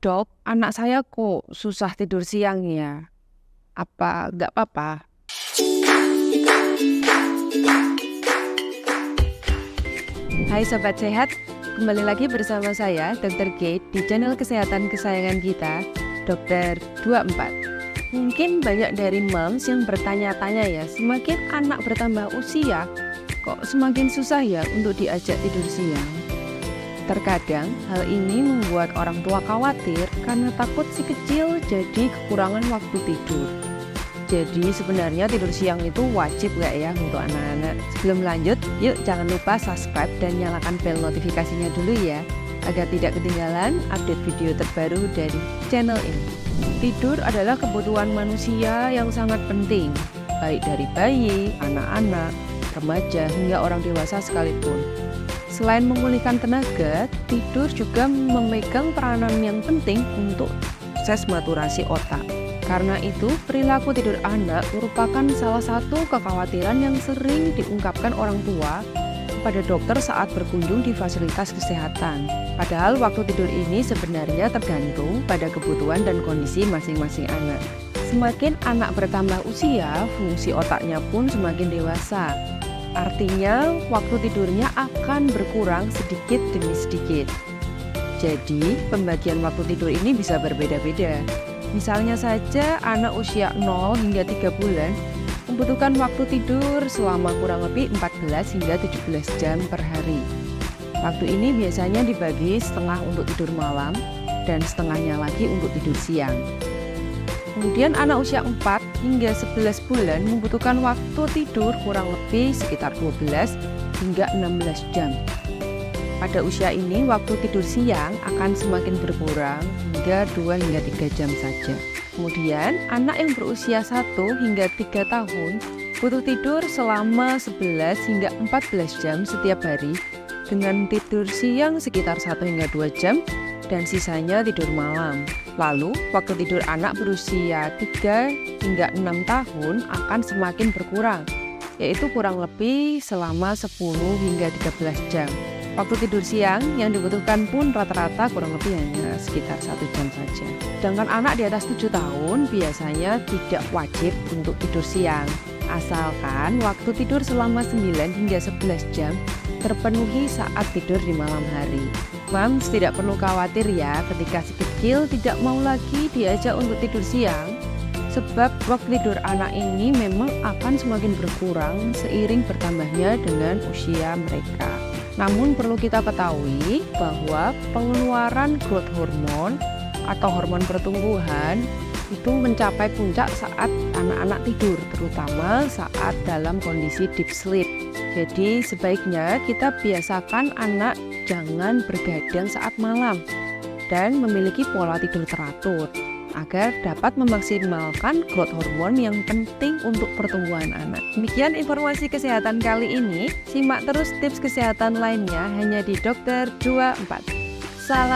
Dok, anak saya kok susah tidur siang ya? Apa nggak apa-apa? Hai Sobat Sehat, kembali lagi bersama saya, Dr. Kate, di channel kesehatan kesayangan kita, Dokter 24. Mungkin banyak dari moms yang bertanya-tanya ya, semakin anak bertambah usia, kok semakin susah ya untuk diajak tidur siang? Terkadang hal ini membuat orang tua khawatir karena takut si kecil jadi kekurangan waktu tidur. Jadi sebenarnya tidur siang itu wajib nggak ya untuk anak-anak? Sebelum lanjut, yuk jangan lupa subscribe dan nyalakan bel notifikasinya dulu ya, agar tidak ketinggalan update video terbaru dari channel ini. Tidur adalah kebutuhan manusia yang sangat penting, baik dari bayi, anak-anak, remaja, hingga orang dewasa sekalipun. Selain memulihkan tenaga, tidur juga memegang peranan yang penting untuk proses maturasi otak. Karena itu, perilaku tidur anak merupakan salah satu kekhawatiran yang sering diungkapkan orang tua kepada dokter saat berkunjung di fasilitas kesehatan. Padahal waktu tidur ini sebenarnya tergantung pada kebutuhan dan kondisi masing-masing anak. Semakin anak bertambah usia, fungsi otaknya pun semakin dewasa. Artinya, waktu tidurnya akan berkurang sedikit demi sedikit. Jadi, pembagian waktu tidur ini bisa berbeda-beda. Misalnya saja, anak usia 0 hingga 3 bulan membutuhkan waktu tidur selama kurang lebih 14 hingga 17 jam per hari. Waktu ini biasanya dibagi setengah untuk tidur malam dan setengahnya lagi untuk tidur siang. Kemudian anak usia 4 hingga 11 bulan membutuhkan waktu tidur kurang lebih sekitar 12 hingga 16 jam. Pada usia ini, waktu tidur siang akan semakin berkurang hingga 2 hingga 3 jam saja. Kemudian, anak yang berusia 1 hingga 3 tahun butuh tidur selama 11 hingga 14 jam setiap hari, dengan tidur siang sekitar 1 hingga 2 jam, dan sisanya tidur malam. Lalu, waktu tidur anak berusia 3 hingga 6 tahun akan semakin berkurang, yaitu kurang lebih selama 10 hingga 13 jam. Waktu tidur siang yang dibutuhkan pun rata-rata kurang lebih hanya sekitar 1 jam saja. Sedangkan anak di atas 7 tahun biasanya tidak wajib untuk tidur siang, asalkan waktu tidur selama 9 hingga 11 jam terpenuhi saat tidur di malam hari. Moms tidak perlu khawatir ya ketika si kecil tidak mau lagi diajak untuk tidur siang, sebab waktu tidur anak ini memang akan semakin berkurang seiring bertambahnya dengan usia mereka. Namun perlu kita ketahui bahwa pengeluaran growth hormone atau hormon pertumbuhan itu mencapai puncak saat anak-anak tidur, terutama saat dalam kondisi deep sleep. Jadi sebaiknya kita biasakan anak jangan bergadang saat malam dan memiliki pola tidur teratur agar dapat memaksimalkan growth hormone yang penting untuk pertumbuhan anak. Demikian informasi kesehatan kali ini. Simak terus tips kesehatan lainnya hanya di Dokter 24. Salam